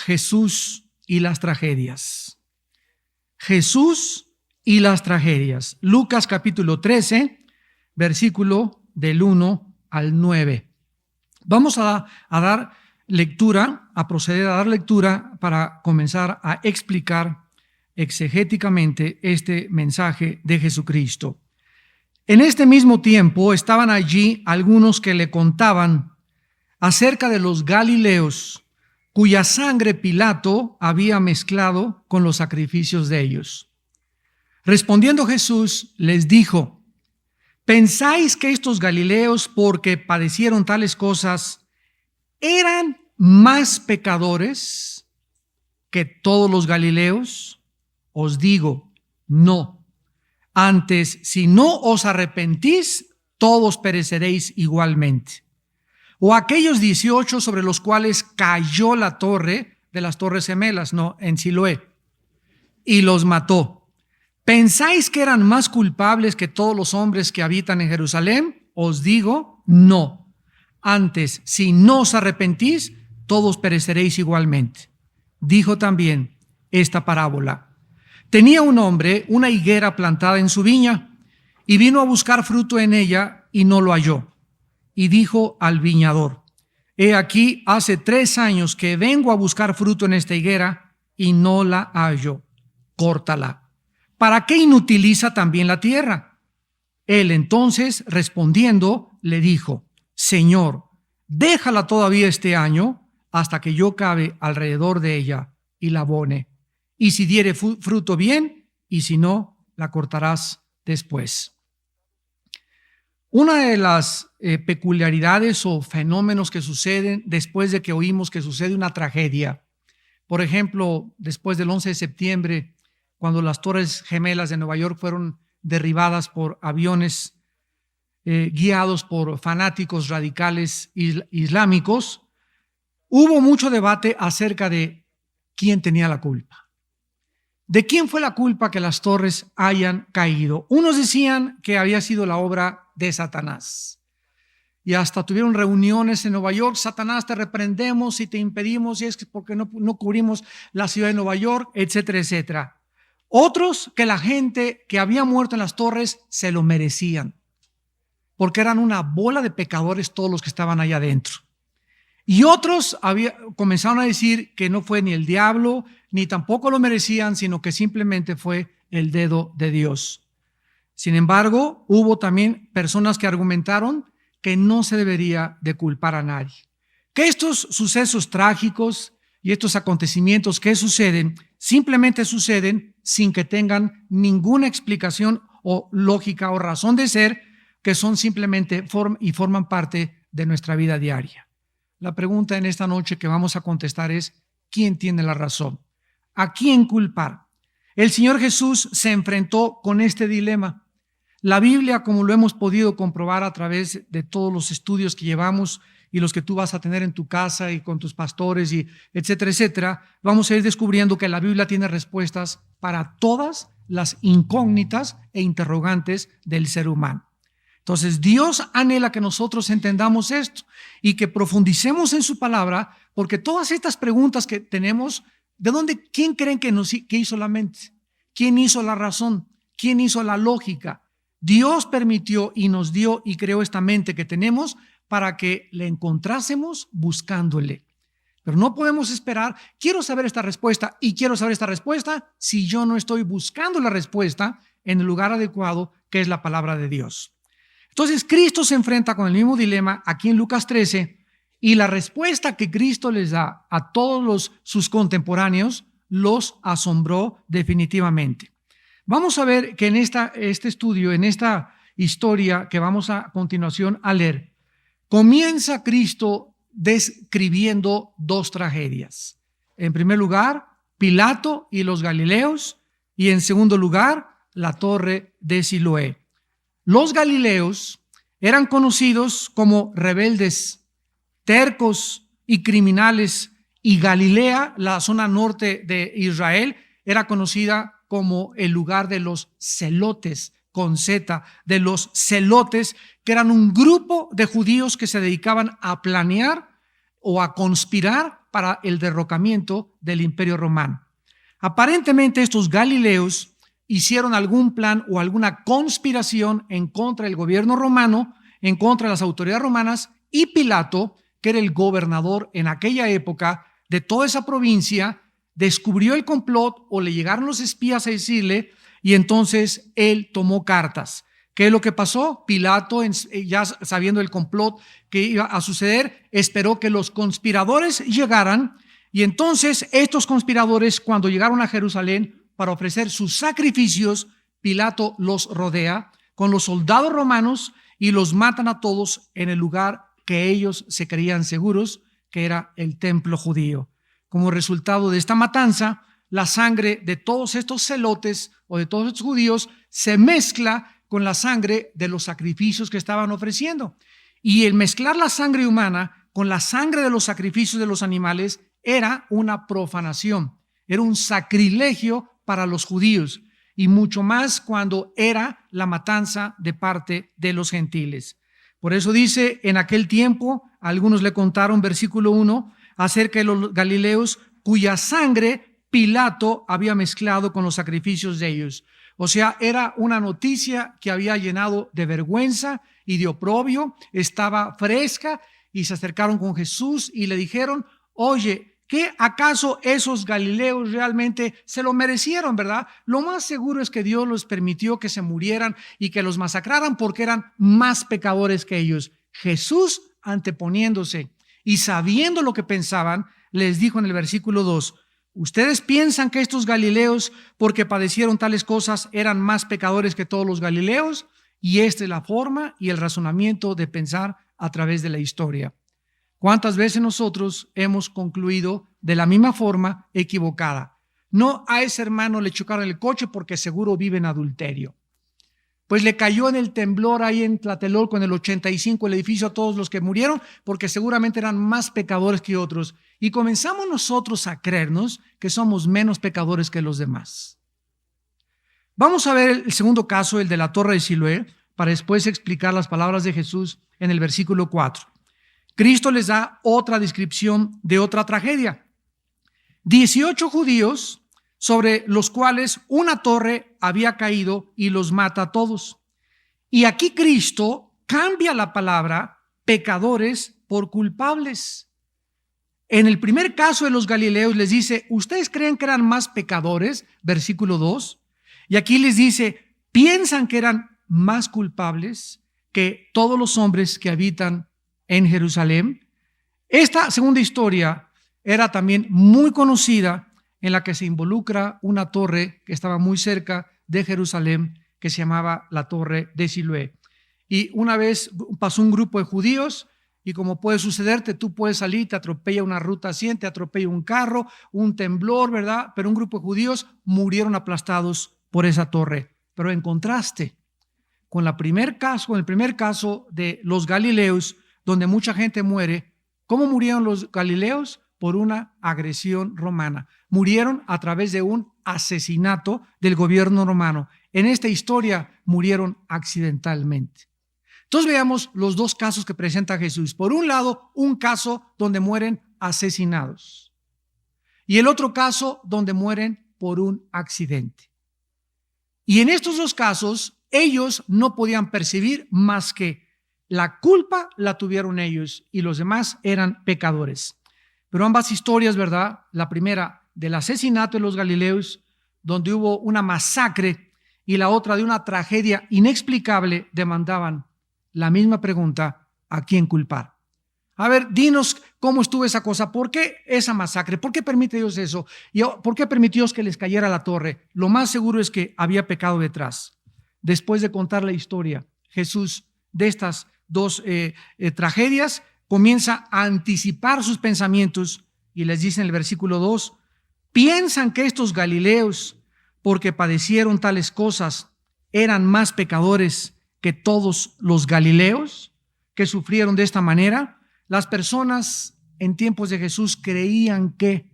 Jesús y las tragedias. Jesús y las tragedias. Lucas capítulo 13, versículo del 1 al 9. Vamos a dar lectura, a proceder a dar lectura para comenzar a explicar exegéticamente este mensaje de Jesucristo. En este mismo tiempo estaban allí algunos que le contaban acerca de los galileos, cuya sangre Pilato había mezclado con los sacrificios de ellos. Respondiendo Jesús les dijo: ¿pensáis que estos galileos, porque padecieron tales cosas, eran más pecadores que todos los galileos? Os digo, no. Antes, si no os arrepentís, todos pereceréis igualmente. O aquellos 18 sobre los cuales cayó la torre de las Torres Gemelas, en Siloé, y los mató. ¿Pensáis que eran más culpables que todos los hombres que habitan en Jerusalén? Os digo, no. Antes, si no os arrepentís, todos pereceréis igualmente. Dijo también esta parábola. Tenía un hombre una higuera plantada en su viña, y vino a buscar fruto en ella y no lo halló. Y dijo al viñador: he aquí, hace 3 años que vengo a buscar fruto en esta higuera y no la hallo. Córtala. ¿Para qué inutiliza también la tierra? Él entonces, respondiendo, le dijo: Señor, déjala todavía este año hasta que yo cabe alrededor de ella y la abone. Y si diere fruto, bien, y si no, la cortarás después. Una de las peculiaridades o fenómenos que suceden después de que oímos que sucede una tragedia, por ejemplo, después del 11 de septiembre, cuando las Torres Gemelas de Nueva York fueron derribadas por aviones guiados por fanáticos radicales islámicos, hubo mucho debate acerca de quién tenía la culpa. ¿De quién fue la culpa que las torres hayan caído? Unos decían que había sido la obra de Satanás. Y hasta tuvieron reuniones en Nueva York: Satanás, te reprendemos y te impedimos, y es que porque no cubrimos la ciudad de Nueva York, etcétera, etcétera. Otros, que la gente que había muerto en las torres se lo merecían, porque eran una bola de pecadores todos los que estaban allá adentro. Y otros comenzaron a decir que no fue ni el diablo, ni tampoco lo merecían, sino que simplemente fue el dedo de Dios. Sin embargo, hubo también personas que argumentaron que no se debería de culpar a nadie, que estos sucesos trágicos y estos acontecimientos que suceden, simplemente suceden sin que tengan ninguna explicación o lógica o razón de ser, que son simplemente forman parte de nuestra vida diaria. La pregunta en esta noche que vamos a contestar es: ¿quién tiene la razón? ¿A quién culpar? El Señor Jesús se enfrentó con este dilema. La Biblia, como lo hemos podido comprobar a través de todos los estudios que llevamos y los que tú vas a tener en tu casa y con tus pastores y etcétera, etcétera, vamos a ir descubriendo que la Biblia tiene respuestas para todas las incógnitas e interrogantes del ser humano. Entonces, Dios anhela que nosotros entendamos esto y que profundicemos en su palabra, porque todas estas preguntas que tenemos, ¿de dónde? ¿Quién creen que hizo la mente? ¿Quién hizo la razón? ¿Quién hizo la lógica? Dios permitió y nos dio y creó esta mente que tenemos para que le encontrásemos buscándole. Pero no podemos esperar: quiero saber esta respuesta y quiero saber esta respuesta, si yo no estoy buscando la respuesta en el lugar adecuado, que es la palabra de Dios. Entonces, Cristo se enfrenta con el mismo dilema aquí en Lucas 13, y la respuesta que Cristo les da a todos sus contemporáneos los asombró definitivamente. Vamos a ver que en este estudio, en esta historia que vamos a continuación a leer, comienza Cristo describiendo 2 tragedias. En primer lugar, Pilato y los galileos, y en segundo lugar, la torre de Siloé. Los galileos eran conocidos como rebeldes, tercos y criminales, y Galilea, la zona norte de Israel, era conocida como el lugar de los celotes, con Z, de los celotes, que eran un grupo de judíos que se dedicaban a planear o a conspirar para el derrocamiento del Imperio Romano. Aparentemente estos galileos hicieron algún plan o alguna conspiración en contra del gobierno romano, en contra de las autoridades romanas, y Pilato, que era el gobernador en aquella época de toda esa provincia, descubrió el complot o le llegaron los espías a decirle, y entonces él tomó cartas. ¿Qué es lo que pasó? Pilato, ya sabiendo el complot que iba a suceder, esperó que los conspiradores llegaran, y entonces estos conspiradores, cuando llegaron a Jerusalén para ofrecer sus sacrificios, Pilato los rodea con los soldados romanos y los matan a todos en el lugar que ellos se creían seguros, que era el templo judío. Como resultado de esta matanza, la sangre de todos estos celotes o de todos estos judíos se mezcla con la sangre de los sacrificios que estaban ofreciendo. Y el mezclar la sangre humana con la sangre de los sacrificios de los animales era una profanación, era un sacrilegio para los judíos, y mucho más cuando era la matanza de parte de los gentiles. Por eso dice, en aquel tiempo, algunos le contaron, versículo 1, acerca de los galileos cuya sangre Pilato había mezclado con los sacrificios de ellos. O sea, era una noticia que había llenado de vergüenza y de oprobio, estaba fresca, y se acercaron con Jesús y le dijeron, oye, ¿qué acaso esos galileos realmente se lo merecieron, verdad? Lo más seguro es que Dios los permitió que se murieran y que los masacraran porque eran más pecadores que ellos. Jesús, anteponiéndose y sabiendo lo que pensaban, les dijo en el versículo 2, ¿ustedes piensan que estos galileos, porque padecieron tales cosas, eran más pecadores que todos los galileos? Y esta es la forma y el razonamiento de pensar a través de la historia. ¿Cuántas veces nosotros hemos concluido de la misma forma equivocada? No, a ese hermano le chocaron el coche porque seguro vive en adulterio. Pues le cayó en el temblor ahí en Tlatelolco en el 85 el edificio a todos los que murieron porque seguramente eran más pecadores que otros. Y comenzamos nosotros a creernos que somos menos pecadores que los demás. Vamos a ver el segundo caso, el de la Torre de Siloé, para después explicar las palabras de Jesús en el versículo 4. Cristo les da otra descripción de otra tragedia. 18 judíos sobre los cuales una torre había caído y los mata a todos. Y aquí Cristo cambia la palabra pecadores por culpables. En el primer caso de los galileos les dice, ¿ustedes creen que eran más pecadores? Versículo 2. Y aquí les dice, ¿piensan que eran más culpables que todos los hombres que habitan en Jerusalén? Esta segunda historia era también muy conocida, en la que se involucra una torre que estaba muy cerca de Jerusalén, que se llamaba la Torre de Siloé. Y una vez pasó un grupo de judíos, y como puede sucederte, tú puedes salir, te atropella una ruta 100, te atropella un carro, un temblor, ¿verdad? Pero un grupo de judíos murieron aplastados por esa torre. Pero en contraste con el primer caso de los galileos, donde mucha gente muere, ¿cómo murieron los galileos? Por una agresión romana. Murieron a través de un asesinato del gobierno romano. En esta historia murieron accidentalmente. Entonces veamos los dos casos que presenta Jesús. Por un lado, un caso donde mueren asesinados. Y el otro caso donde mueren por un accidente. Y en estos dos casos, ellos no podían percibir más que la culpa la tuvieron ellos y los demás eran pecadores. Pero ambas historias, ¿verdad? La primera del asesinato de los galileos, donde hubo una masacre, y la otra de una tragedia inexplicable, demandaban la misma pregunta: ¿a quién culpar? A ver, dinos cómo estuvo esa cosa. ¿Por qué esa masacre? ¿Por qué permite Dios eso? ¿Y por qué permitió Dios que les cayera la torre? Lo más seguro es que había pecado detrás. Después de contar la historia, Jesús, de estas dos tragedias, comienza a anticipar sus pensamientos y les dice en el versículo 2, ¿piensan que estos galileos, porque padecieron tales cosas, eran más pecadores que todos los galileos que sufrieron de esta manera? Las personas en tiempos de Jesús creían que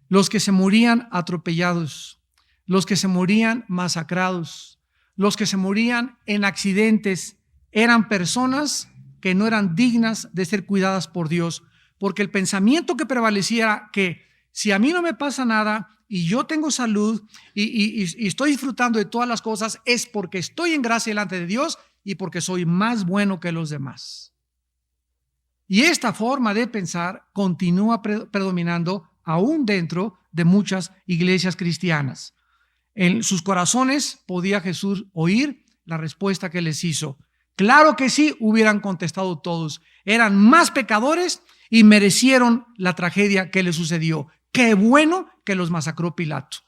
los que se morían atropellados, los que se morían masacrados, los que se morían en accidentes, eran personas que no eran dignas de ser cuidadas por Dios, porque el pensamiento que prevalecía que si a mí no me pasa nada y yo tengo salud y estoy disfrutando de todas las cosas, es porque estoy en gracia delante de Dios y porque soy más bueno que los demás. Y esta forma de pensar continúa predominando aún dentro de muchas iglesias cristianas. En sus corazones podía Jesús oír la respuesta que les hizo. Claro que sí, hubieran contestado todos. Eran más pecadores y merecieron la tragedia que les sucedió. Qué bueno que los masacró Pilato.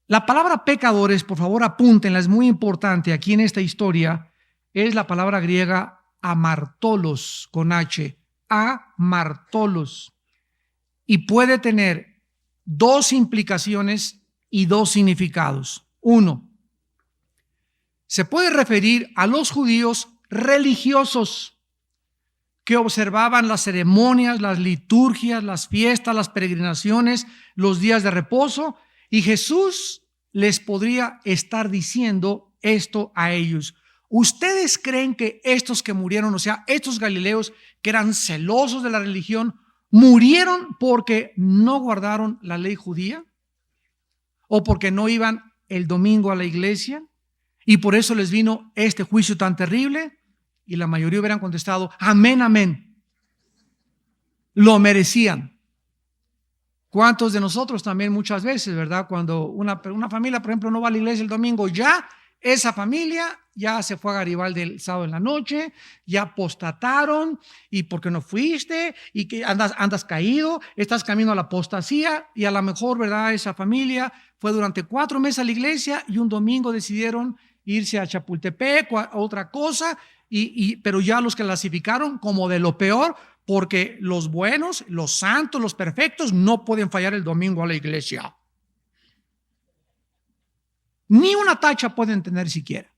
La palabra pecadores, por favor apúntenla, es muy importante aquí en esta historia, es la palabra griega amartolos, con H, amartolos. Y puede tener dos implicaciones y dos significados. Uno, se puede referir a los judíos religiosos que observaban las ceremonias, las liturgias, las fiestas, las peregrinaciones, los días de reposo, y Jesús les podría estar diciendo esto a ellos. ¿Ustedes creen que estos que murieron, o sea, estos galileos que eran celosos de la religión, murieron porque no guardaron la ley judía? ¿O porque no iban el domingo a la iglesia? Y por eso les vino este juicio tan terrible. Y la mayoría hubieran contestado, amén, amén. Lo merecían. ¿Cuántos de nosotros también muchas veces, verdad? Cuando una familia, por ejemplo, no va a la iglesia el domingo, ya esa familia ya se fue a Garibaldi el sábado en la noche, ya apostataron, y porque no fuiste, y que andas caído, estás camino a la apostasía, y a lo mejor, verdad, esa familia fue durante 4 meses a la iglesia y un domingo decidieron irse a Chapultepec o a otra cosa, pero ya los clasificaron como de lo peor, porque los buenos, los santos, los perfectos no pueden fallar el domingo a la iglesia. Ni una tacha pueden tener siquiera.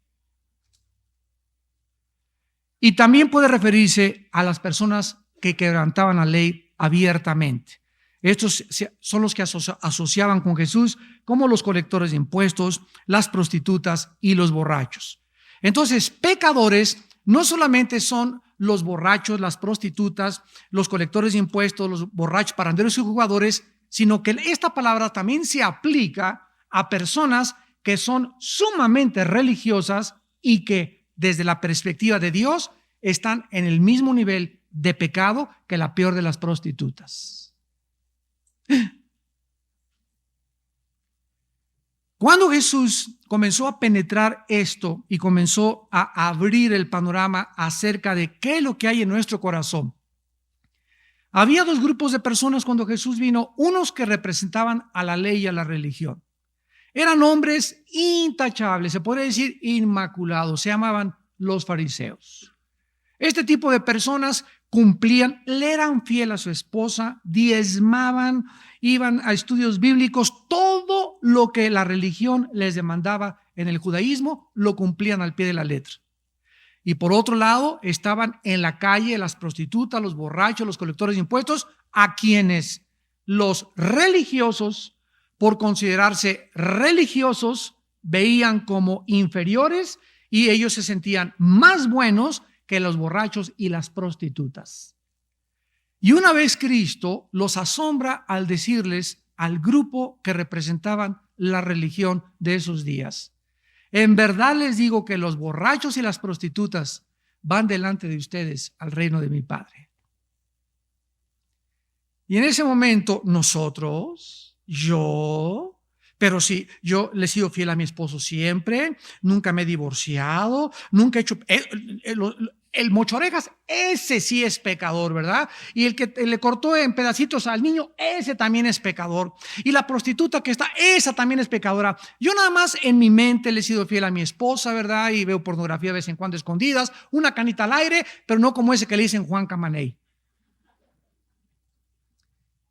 Y también puede referirse a las personas que quebrantaban la ley abiertamente. Estos son los que asociaban con Jesús como los colectores de impuestos, las prostitutas y los borrachos. Entonces, pecadores no solamente son los borrachos, las prostitutas, los colectores de impuestos, los borrachos, paranderos y jugadores, sino que esta palabra también se aplica a personas que son sumamente religiosas y que desde la perspectiva de Dios están en el mismo nivel de pecado que la peor de las prostitutas. Cuando Jesús comenzó a penetrar esto y comenzó a abrir el panorama acerca de qué es lo que hay en nuestro corazón, había 2 grupos de personas cuando Jesús vino, unos que representaban a la ley y a la religión. Eran hombres intachables, se podría decir inmaculados, se llamaban los fariseos. Este tipo de personas cumplían, le eran fiel a su esposa, diezmaban, iban a estudios bíblicos, todo lo que la religión les demandaba en el judaísmo lo cumplían al pie de la letra. Y por otro lado estaban en la calle las prostitutas, los borrachos, los colectores de impuestos, a quienes los religiosos, por considerarse religiosos, veían como inferiores y ellos se sentían más buenos que los borrachos y las prostitutas. Y una vez Cristo los asombra al decirles al grupo que representaban la religión de esos días: en verdad les digo que los borrachos y las prostitutas van delante de ustedes al reino de mi Padre. Y en ese momento nosotros, pero sí, yo le he sido fiel a mi esposo siempre, nunca me he divorciado, nunca he hecho... El mochorejas, ese sí es pecador, ¿verdad? Y el que le cortó en pedacitos al niño, ese también es pecador. Y la prostituta que está, esa también es pecadora. Yo nada más en mi mente le he sido fiel a mi esposa, ¿verdad? Y veo pornografía de vez en cuando escondidas, una canita al aire, pero no como ese que le dicen Juan Camaney.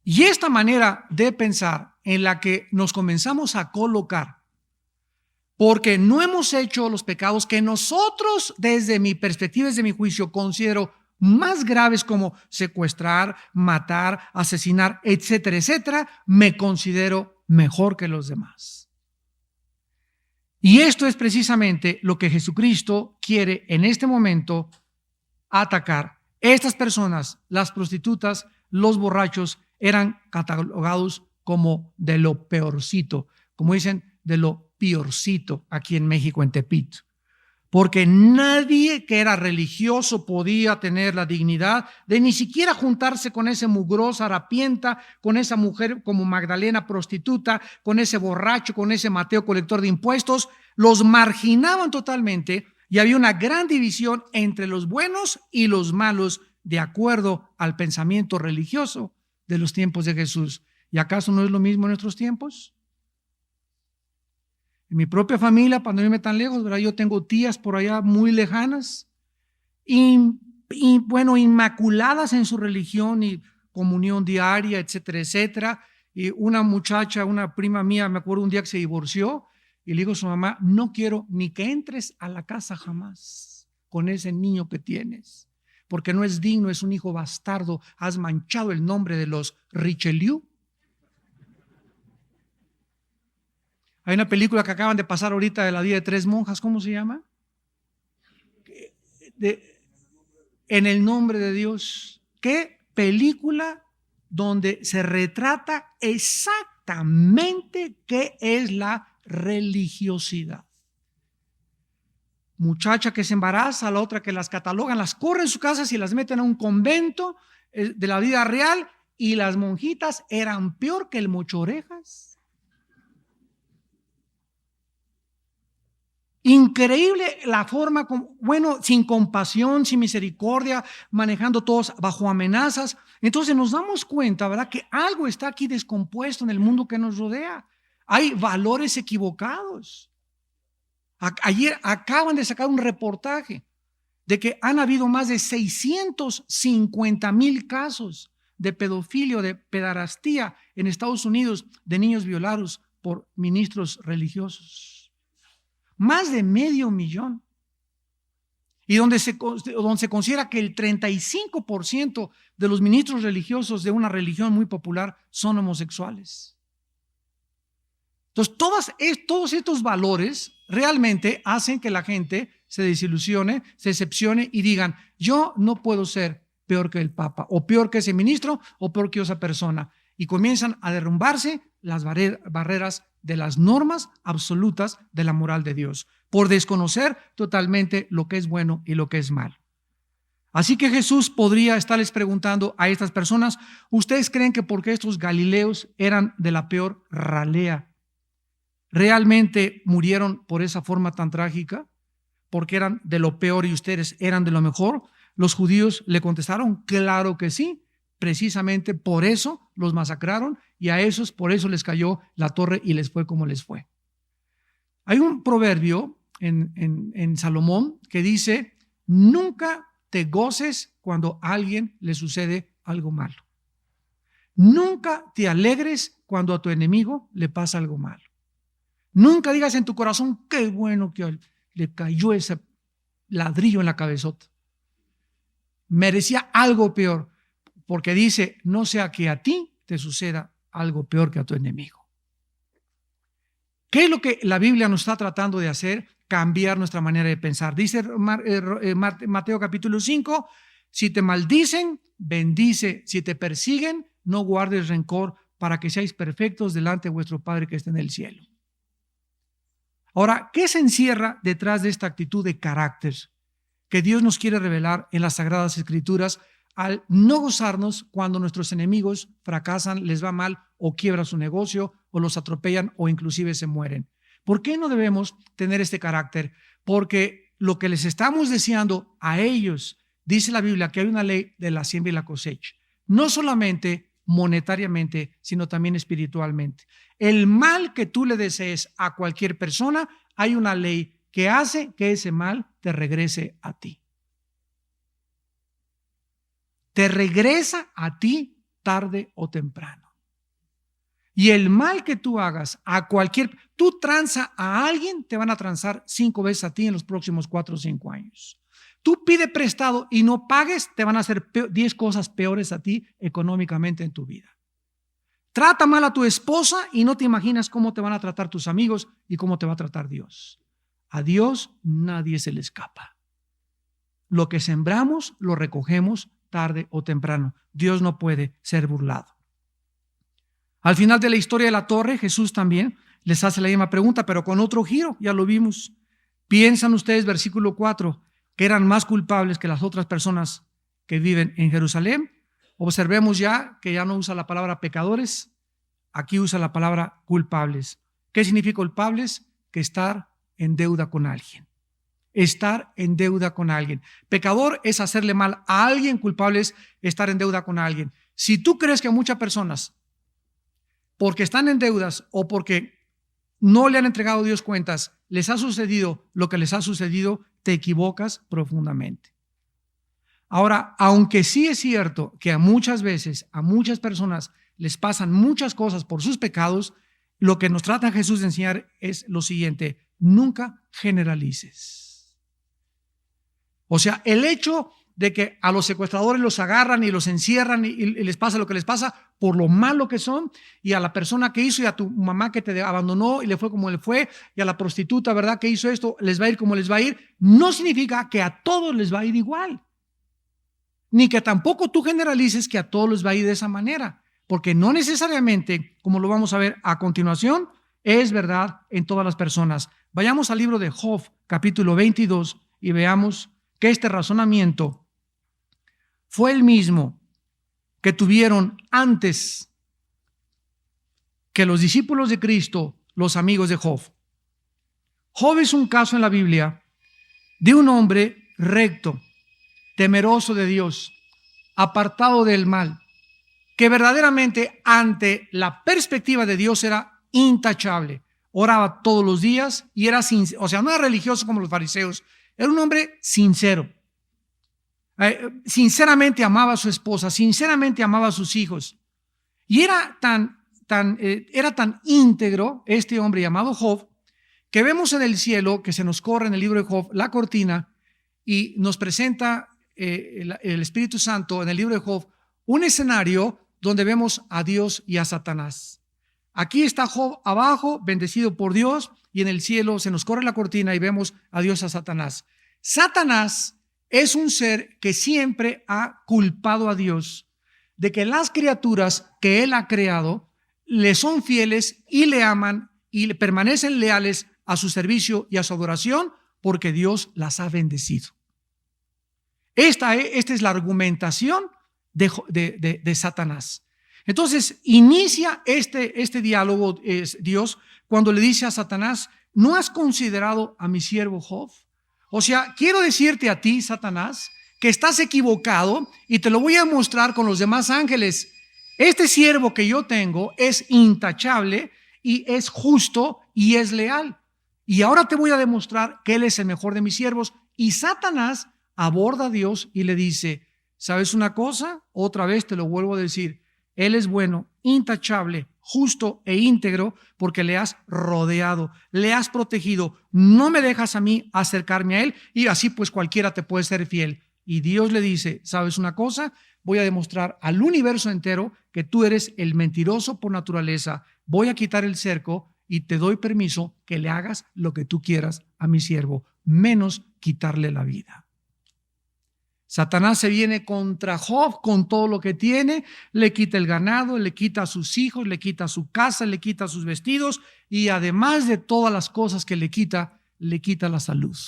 Y esta manera de pensar en la que nos comenzamos a colocar, porque no hemos hecho los pecados que nosotros, desde mi perspectiva, desde mi juicio, considero más graves, como secuestrar, matar, asesinar, etcétera, etcétera, me considero mejor que los demás. Y esto es precisamente lo que Jesucristo quiere en este momento atacar Estas personas, las prostitutas, los borrachos, eran catalogados como de lo peorcito, como dicen, de lo piorcito aquí en México, en Tepito. Porque nadie que era religioso podía tener la dignidad de ni siquiera juntarse con ese mugrosa harapienta, con esa mujer como Magdalena prostituta, con ese borracho, con ese Mateo colector de impuestos. Los marginaban totalmente y había una gran división entre los buenos y los malos de acuerdo al pensamiento religioso de los tiempos de Jesús. ¿Y acaso no es lo mismo en nuestros tiempos? En mi propia familia, para no irme tan lejos, ¿verdad? Yo tengo tías por allá muy lejanas y bueno, inmaculadas en su religión y comunión diaria, etcétera, etcétera. Y una muchacha, una prima mía, me acuerdo un día que se divorció y le dijo a su mamá: no quiero ni que entres a la casa jamás con ese niño que tienes, porque no es digno, es un hijo bastardo, has manchado el nombre de los Richelieu. Hay una película que acaban de pasar ahorita de la vida de 3 monjas, ¿cómo se llama? En el nombre de Dios. ¿Qué película donde se retrata exactamente qué es la religiosidad? Muchacha que se embaraza, la otra que las catalogan, las corren en sus casas y las meten a un convento de la vida real, y las monjitas eran peor que el mocho orejas. Increíble la forma, bueno, sin compasión, sin misericordia, manejando todos bajo amenazas. Entonces nos damos cuenta, ¿verdad?, que algo está aquí descompuesto en el mundo que nos rodea. Hay valores equivocados. Ayer acaban de sacar un reportaje de que han habido más de 650,000 casos de pedofilia o de pederastía en Estados Unidos, de niños violados por ministros religiosos. Más de 500,000. Y donde se considera que el 35% de los ministros religiosos de una religión muy popular son homosexuales. Entonces, todos estos valores realmente hacen que la gente se desilusione, se decepcione y digan: yo no puedo ser peor que el Papa, o peor que ese ministro, o peor que esa persona. Y comienzan a derrumbarse las barreras de las normas absolutas de la moral de Dios, por desconocer totalmente lo que es bueno y lo que es malo. Así que Jesús podría estarles preguntando a estas personas: ¿ustedes creen que porque estos galileos eran de la peor ralea, realmente murieron por esa forma tan trágica? ¿Porque eran de lo peor y ustedes eran de lo mejor? Los judíos le contestaron: claro que sí. Precisamente por eso los masacraron, y a esos por eso les cayó la torre y les fue como les fue. Hay un proverbio en Salomón que dice: nunca te goces cuando a alguien le sucede algo malo. Nunca te alegres cuando a tu enemigo le pasa algo malo. Nunca digas en tu corazón: qué bueno que le cayó ese ladrillo en la cabezota, merecía algo peor. Porque dice: no sea que a ti te suceda algo peor que a tu enemigo. ¿Qué es lo que la Biblia nos está tratando de hacer? Cambiar nuestra manera de pensar. Dice Mateo capítulo 5: si te maldicen, bendice; si te persiguen, no guardes rencor, para que seáis perfectos delante de vuestro Padre que está en el cielo. Ahora, ¿qué se encierra detrás de esta actitud de carácter que Dios nos quiere revelar en las Sagradas Escrituras, al no gozarnos cuando nuestros enemigos fracasan, les va mal, o quiebra su negocio, o los atropellan, o inclusive se mueren? ¿Por qué no debemos tener este carácter? Porque lo que les estamos deseando a ellos, dice la Biblia que hay una ley de la siembra y la cosecha, no solamente monetariamente, sino también espiritualmente. El mal que tú le desees a cualquier persona, hay una ley que hace que ese mal te regrese a ti. Te regresa a ti tarde o temprano. Y el mal que tú hagas a tú tranza a alguien, te van a transar 5 veces a ti en los próximos 4 o 5 años. Tú pide prestado y no pagues, te van a hacer 10 cosas peores a ti económicamente en tu vida. Trata mal a tu esposa y no te imaginas cómo te van a tratar tus amigos y cómo te va a tratar Dios. A Dios nadie se le escapa. lo que sembramos lo recogemos tarde o temprano. Dios no puede ser burlado. Al final de la historia de la torre, Jesús también les hace la misma pregunta, pero con otro giro, ya lo vimos. ¿Piensan ustedes, versículo 4, que eran más culpables que las otras personas que viven en Jerusalén? Observemos ya que ya no usa la palabra pecadores, aquí usa la palabra culpables. ¿Qué significa culpables? Que estar en deuda con alguien. Estar en deuda con alguien. Pecador es hacerle mal a alguien, culpable es estar en deuda con alguien. Si tú crees que muchas personas, porque están en deudas o porque no le han entregado a Dios cuentas, les ha sucedido lo que les ha sucedido, te equivocas profundamente. Ahora, aunque sí es cierto que muchas veces a muchas personas les pasan muchas cosas por sus pecados, lo que nos trata Jesús de enseñar es lo siguiente: nunca generalices. O sea, el hecho de que a los secuestradores los agarran y los encierran y les pasa lo que les pasa por lo malo que son, y a la persona que hizo y a tu mamá que te abandonó y le fue como le fue, y a la prostituta, ¿verdad?, que hizo esto, les va a ir como les va a ir, no significa que a todos les va a ir igual. Ni que tampoco tú generalices que a todos les va a ir de esa manera, porque no necesariamente, como lo vamos a ver a continuación, es verdad en todas las personas. Vayamos al libro de Job, capítulo 22, y veamos que este razonamiento fue el mismo que tuvieron antes que los discípulos de Cristo, los amigos de Job. Job es un caso en la Biblia de un hombre recto, temeroso de Dios, apartado del mal, que verdaderamente ante la perspectiva de Dios era intachable. Oraba todos los días y era sincero, o sea, no era religioso como los fariseos, era un hombre sincero. Sinceramente amaba a su esposa, sinceramente amaba a sus hijos. Y era tan íntegro este hombre llamado Job, que vemos en el cielo, que se nos corre en el libro de Job, la cortina, y nos presenta el Espíritu Santo en el libro de Job, un escenario donde vemos a Dios y a Satanás. Aquí está Job abajo, bendecido por Dios, y en el cielo se nos corre la cortina y vemos a Dios y a Satanás. Satanás es un ser que siempre ha culpado a Dios de que las criaturas que él ha creado le son fieles y le aman y le permanecen leales a su servicio y a su adoración porque Dios las ha bendecido. Esta es la argumentación de Satanás. Entonces inicia este diálogo Dios cuando le dice a Satanás: ¿no has considerado a mi siervo Job? O sea, quiero decirte a ti, Satanás, que estás equivocado y te lo voy a mostrar con los demás ángeles. Este siervo que yo tengo es intachable y es justo y es leal. Y ahora te voy a demostrar que él es el mejor de mis siervos. Y Satanás aborda a Dios y le dice: ¿sabes una cosa? Otra vez te lo vuelvo a decir. Él es bueno, intachable, justo e íntegro porque le has rodeado, le has protegido. No me dejas a mí acercarme a él y así pues cualquiera te puede ser fiel. Y Dios le dice: ¿sabes una cosa? Voy a demostrar al universo entero que tú eres el mentiroso por naturaleza. Voy a quitar el cerco y te doy permiso que le hagas lo que tú quieras a mi siervo, menos quitarle la vida. Satanás se viene contra Job con todo lo que tiene, le quita el ganado, le quita a sus hijos, le quita su casa, le quita sus vestidos y además de todas las cosas que le quita la salud.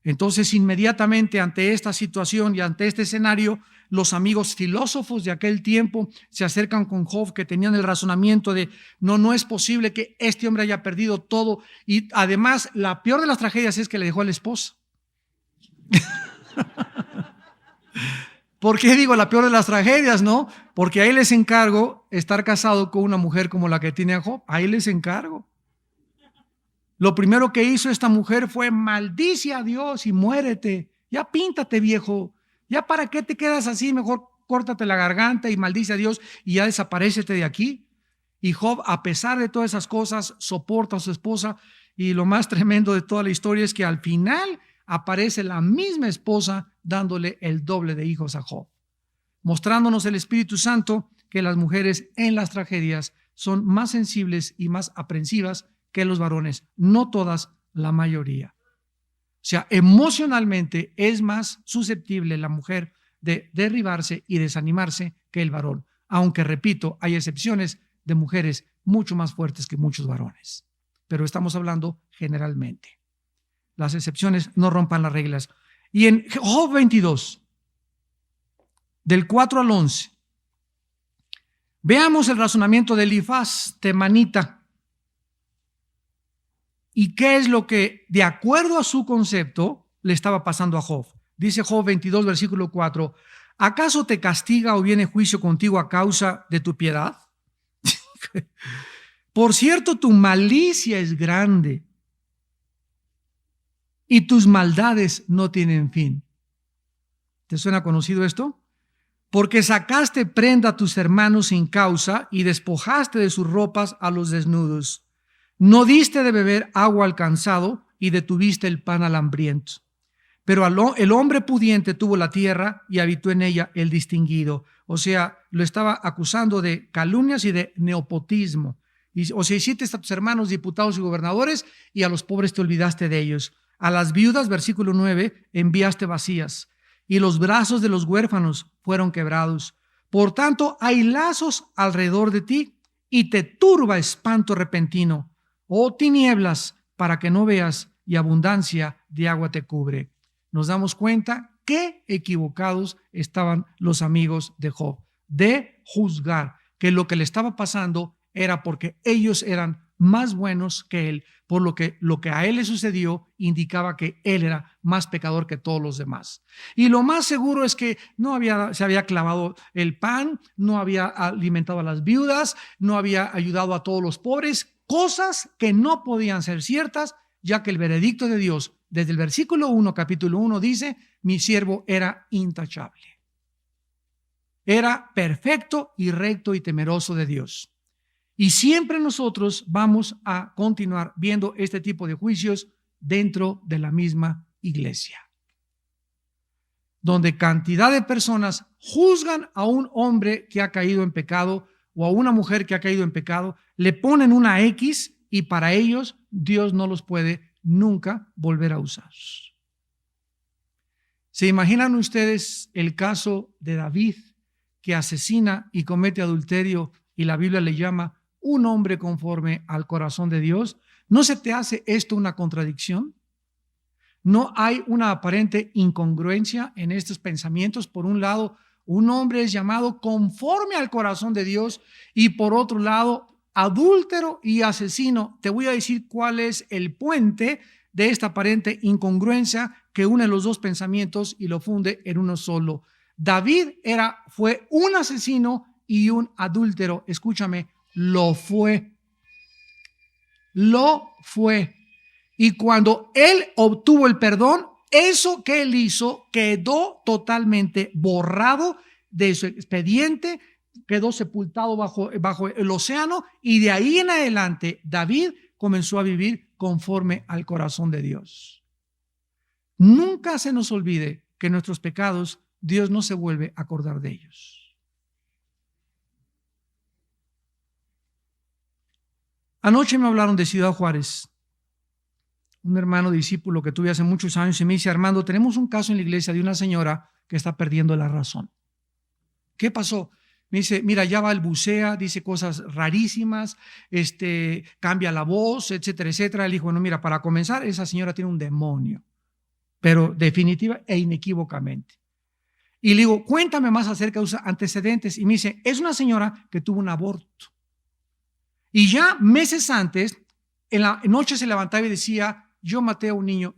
Entonces, inmediatamente ante esta situación y ante este escenario, los amigos filósofos de aquel tiempo se acercan con Job, que tenían el razonamiento de no es posible que este hombre haya perdido todo y además la peor de las tragedias es que le dejó a la esposa. ¿Por qué digo la peor de las tragedias? No, porque ahí les encargo estar casado con una mujer como la que tiene a Job. Ahí les encargo. Lo primero que hizo esta mujer fue: maldice a Dios y muérete. Ya píntate, viejo. Ya para qué te quedas así, mejor córtate la garganta y maldice a Dios y ya desaparécete de aquí. Y Job, a pesar de todas esas cosas, soporta a su esposa, y lo más tremendo de toda la historia es que al final aparece la misma esposa dándole el doble de hijos a Job, mostrándonos el Espíritu Santo que las mujeres en las tragedias son más sensibles y más aprensivas que los varones, no todas, la mayoría. sea, emocionalmente es más susceptible la mujer de derribarse y desanimarse que el varón. Aunque, repito, hay excepciones de mujeres mucho más fuertes que muchos varones. Pero estamos hablando generalmente. Las excepciones no rompan las reglas. Y en Job 22, del 4 al 11, veamos el razonamiento de Elifaz temanita. ¿Y qué es lo que, de acuerdo a su concepto, le estaba pasando a Job? Dice Job 22, versículo 4, ¿acaso te castiga o viene juicio contigo a causa de tu piedad? Por cierto, tu malicia es grande y tus maldades no tienen fin. ¿Te suena conocido esto? Porque sacaste prenda a tus hermanos sin causa y despojaste de sus ropas a los desnudos. No diste de beber agua al cansado y detuviste el pan al hambriento. Pero el hombre pudiente tuvo la tierra y habitó en ella el distinguido. O sea, lo estaba acusando de calumnias y de nepotismo. O sea, hiciste a tus hermanos diputados y gobernadores y a los pobres te olvidaste de ellos. A las viudas, versículo 9, enviaste vacías y los brazos de los huérfanos fueron quebrados. Por tanto, hay lazos alrededor de ti y te turba espanto repentino. Oh tinieblas, para que no veas, y abundancia de agua te cubre. Nos damos cuenta qué equivocados estaban los amigos de Job de juzgar que lo que le estaba pasando era porque ellos eran más buenos que él, por lo que a él le sucedió indicaba que él era más pecador que todos los demás. Y lo más seguro es que se había clavado el pan, no había alimentado a las viudas, no había ayudado a todos los pobres, cosas que no podían ser ciertas, ya que el veredicto de Dios, desde el versículo 1, capítulo 1, dice, mi siervo era intachable. Era perfecto y recto y temeroso de Dios. Y siempre nosotros vamos a continuar viendo este tipo de juicios dentro de la misma iglesia, donde cantidad de personas juzgan a un hombre que ha caído en pecado o a una mujer que ha caído en pecado, le ponen una X y para ellos Dios no los puede nunca volver a usar. ¿Se imaginan ustedes el caso de David, que asesina y comete adulterio y la Biblia le llama un hombre conforme al corazón de Dios? ¿No se te hace esto una contradicción? ¿No hay una aparente incongruencia en estos pensamientos? Por un lado, un hombre es llamado conforme al corazón de Dios y por otro lado, adúltero y asesino. Te voy a decir cuál es el puente de esta aparente incongruencia que une los dos pensamientos y lo funde en uno solo. David fue un asesino y un adúltero. Escúchame, lo fue. Y cuando él obtuvo el perdón, eso que él hizo quedó totalmente borrado de su expediente, quedó sepultado bajo el océano y de ahí en adelante David comenzó a vivir conforme al corazón de Dios. Nunca se nos olvide que nuestros pecados Dios no se vuelve a acordar de ellos. Anoche me hablaron de Ciudad Juárez, un hermano discípulo que tuve hace muchos años y me dice, Armando, tenemos un caso en la iglesia de una señora que está perdiendo la razón. ¿Qué pasó? Me dice, mira, ya balbucea, dice cosas rarísimas, cambia la voz, etcétera, etcétera. Él dijo, bueno, mira, para comenzar, esa señora tiene un demonio, pero definitiva e inequívocamente. Y le digo, cuéntame más acerca de sus antecedentes. Y me dice, es una señora que tuvo un aborto. Y ya meses antes, en la noche se levantaba y decía, yo maté a un niño,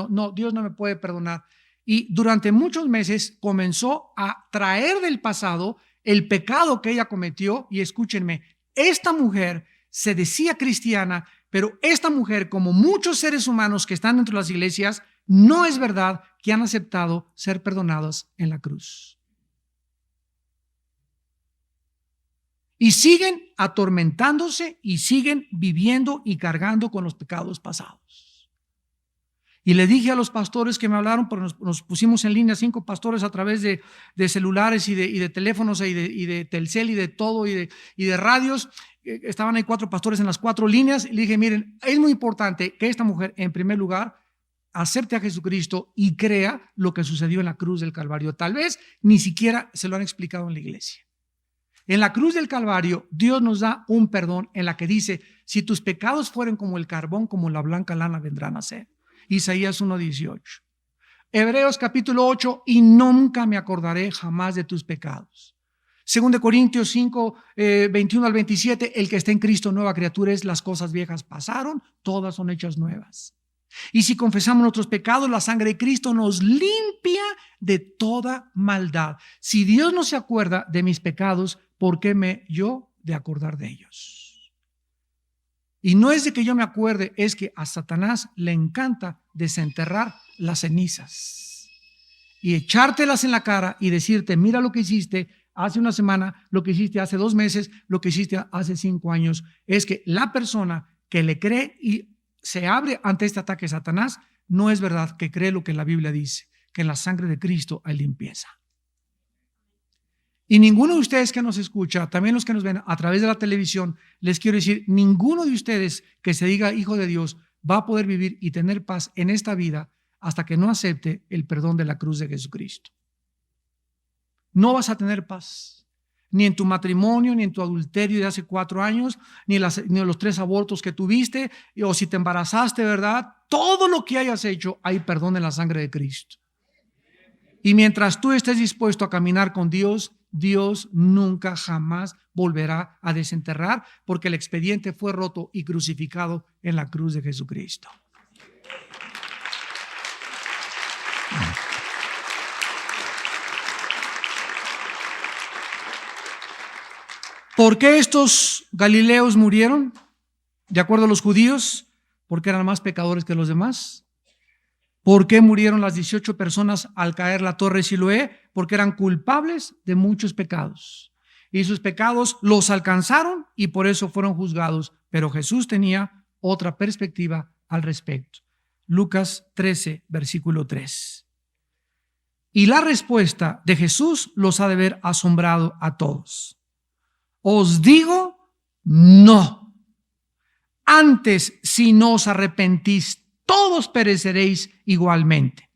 no, Dios no me puede perdonar. Y durante muchos meses comenzó a traer del pasado el pecado que ella cometió. Y escúchenme, esta mujer se decía cristiana, pero esta mujer, como muchos seres humanos que están dentro de las iglesias, no es verdad que han aceptado ser perdonados en la cruz. Y siguen atormentándose y siguen viviendo y cargando con los pecados pasados. Y le dije a los pastores que me hablaron, porque nos pusimos en línea 5 pastores a través de celulares y de teléfonos y de Telcel y de todo y de radios. Estaban ahí 4 pastores en las 4 líneas. Y le dije, miren, es muy importante que esta mujer, en primer lugar, acepte a Jesucristo y crea lo que sucedió en la cruz del Calvario. Tal vez ni siquiera se lo han explicado en la iglesia. En la cruz del Calvario, Dios nos da un perdón en la que dice, si tus pecados fueren como el carbón, como la blanca lana vendrán a ser. Isaías 1:18. Hebreos capítulo 8, y nunca me acordaré jamás de tus pecados. 2 Corintios 5, 21 al 27, el que está en Cristo nueva criatura es, las cosas viejas pasaron, todas son hechas nuevas. Y si confesamos nuestros pecados, la sangre de Cristo nos limpia de toda maldad. Si Dios no se acuerda de mis pecados, ¿por qué me yo de acordar de ellos? Y no es de que yo me acuerde, es que a Satanás le encanta desenterrar las cenizas y echártelas en la cara y decirte, mira lo que hiciste hace una semana, lo que hiciste hace 2 meses, lo que hiciste hace 5 años. Es que la persona que le cree y se abre ante este ataque de Satanás, no es verdad que cree lo que la Biblia dice, que en la sangre de Cristo hay limpieza. Y ninguno de ustedes que nos escucha, también los que nos ven a través de la televisión, les quiero decir, ninguno de ustedes que se diga hijo de Dios va a poder vivir y tener paz en esta vida hasta que no acepte el perdón de la cruz de Jesucristo. No vas a tener paz, ni en tu matrimonio, ni en tu adulterio de hace 4 años, ni en los 3 abortos que tuviste, o si te embarazaste, ¿verdad? Todo lo que hayas hecho, hay perdón en la sangre de Cristo. Y mientras tú estés dispuesto a caminar con Dios, Dios nunca jamás volverá a desenterrar, porque el expediente fue roto y crucificado en la cruz de Jesucristo. ¿Por qué estos galileos murieron? De acuerdo a los judíos, porque eran más pecadores que los demás. ¿Por qué murieron las 18 personas al caer la torre de Siloé? Porque eran culpables de muchos pecados. Y sus pecados los alcanzaron y por eso fueron juzgados. Pero Jesús tenía otra perspectiva al respecto. Lucas 13, versículo 3. Y la respuesta de Jesús los ha de haber asombrado a todos. Os digo, no. Antes, si no os arrepentís, todos pereceréis igualmente.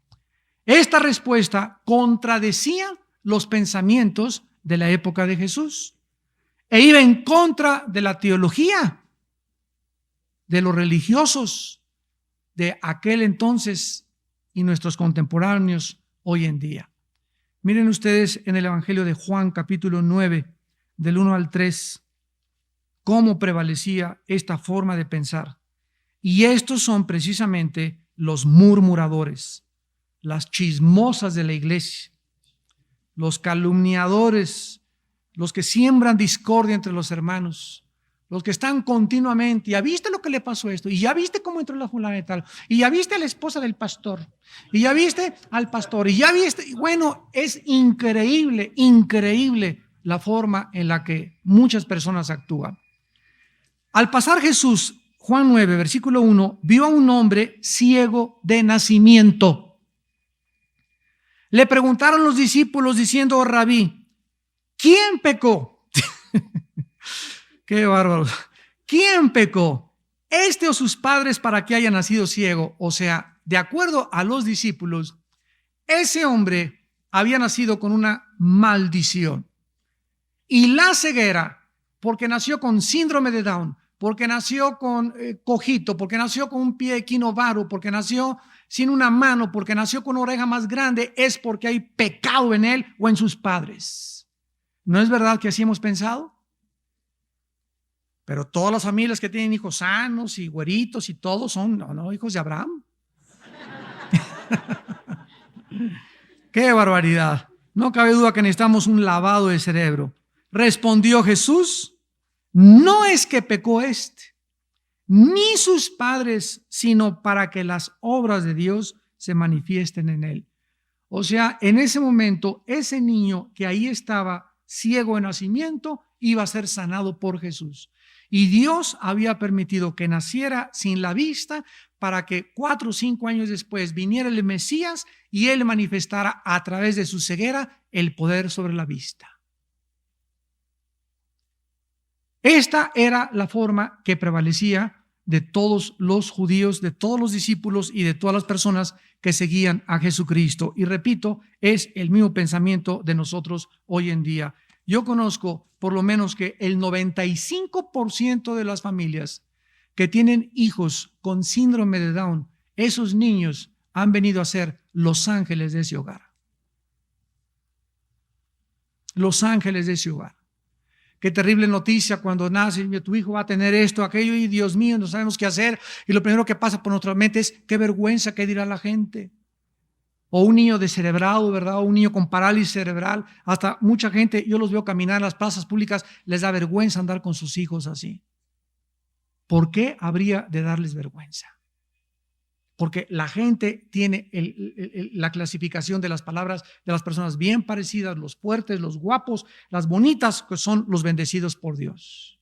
Esta respuesta contradecía los pensamientos de la época de Jesús e iba en contra de la teología de los religiosos de aquel entonces y nuestros contemporáneos hoy en día. Miren ustedes en el Evangelio de Juan, capítulo 9, del 1 al 3, cómo prevalecía esta forma de pensar. Y estos son precisamente los murmuradores, las chismosas de la iglesia, los calumniadores, los que siembran discordia entre los hermanos, los que están continuamente, ¿ya viste lo que le pasó a esto? ¿Y ya viste cómo entró la fulana de tal? ¿Y ya viste a la esposa del pastor? ¿Y ya viste al pastor? ¿Y ya viste? Bueno, es increíble, increíble la forma en la que muchas personas actúan. Al pasar Jesús, Juan 9, versículo 1, vio a un hombre ciego de nacimiento. Le preguntaron los discípulos diciendo, Rabí, ¿quién pecó? Qué bárbaro. ¿Quién pecó? ¿Este o sus padres para que haya nacido ciego? O sea, de acuerdo a los discípulos, ese hombre había nacido con una maldición. Y la ceguera, porque nació con síndrome de Down, porque nació con cojito, porque nació con un pie equinovaro, porque nació sin una mano, porque nació con una oreja más grande, es porque hay pecado en él o en sus padres. ¿No es verdad que así hemos pensado? Pero todas las familias que tienen hijos sanos y güeritos y todos son, no, hijos de Abraham. ¡Qué barbaridad! No cabe duda que necesitamos un lavado de cerebro. Respondió Jesús, no es que pecó ni sus padres, sino para que las obras de Dios se manifiesten en él. O sea, en ese momento, ese niño que ahí estaba ciego de nacimiento iba a ser sanado por Jesús. Y Dios había permitido que naciera sin la vista para que 4 o 5 años después viniera el Mesías y él manifestara a través de su ceguera el poder sobre la vista. Esta era la forma que prevalecía de todos los judíos, de todos los discípulos y de todas las personas que seguían a Jesucristo. Y repito, es el mismo pensamiento de nosotros hoy en día. Yo conozco por lo menos que el 95% de las familias que tienen hijos con síndrome de Down, esos niños han venido a ser los ángeles de ese hogar. Los ángeles de ese hogar. Qué terrible noticia cuando nace, tu hijo va a tener esto, aquello, y Dios mío, no sabemos qué hacer. Y lo primero que pasa por nuestra mente es, qué vergüenza, qué dirá la gente. O un niño descerebrado, ¿verdad? O un niño con parálisis cerebral. Hasta mucha gente, yo los veo caminar en las plazas públicas, les da vergüenza andar con sus hijos así. ¿Por qué habría de darles vergüenza? Porque la gente tiene la clasificación de las palabras de las personas bien parecidas, los fuertes, los guapos, las bonitas, que son los bendecidos por Dios.